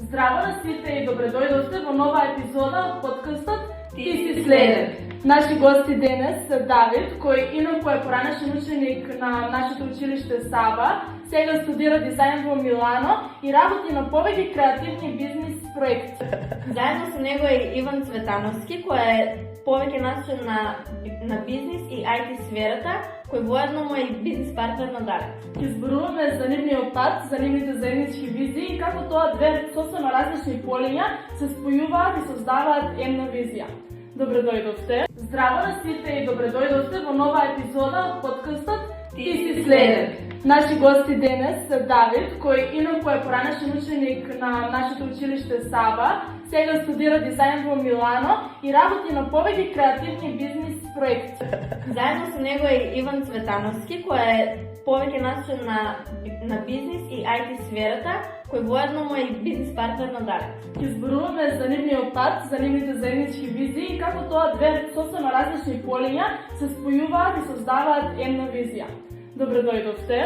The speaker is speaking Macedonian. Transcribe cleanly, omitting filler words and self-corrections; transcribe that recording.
Здраво на сите и добре дојдовте во нова епизода од подкастот Ти си следен. Наши гости денес се Давид, кој инаку е поранешен ученик на нашето училиште Саба, сега студира дизајн во Милано и работи на повеќе креативни бизнис проекти. Заедно со него е Иван Цветановски, кој е повеќе насочен на бизнис и IT сферата, кој воедно му е и бизнис партнер на Давид. Ќе зборуваме за нивниот пат, за нивните заеднички визии и како тоа две сосема различни полиња се спојуваат и создаваат една визија. Добре дојдовте. Здраво на сите и добре дојдовте во нова епизода од подкастот Ти си следен. Наши гости денес се Давид, кој инаку е поранешен ученик на нашето училиште Саба, сега студира дизајн во Милано и работи на повеќе креативни бизнис проекти. Заедно со него е Иван Цветановски, кој е повеќе насочен на бизнис и IT сферата, кој воедно му е и бизнис партнер на Давид. Ќе зборуваме за нивниот пат, за нивните заеднички визии и како тоа две сосема различни полиња се спојуваат и создаваат една визија. Добре дојдовте.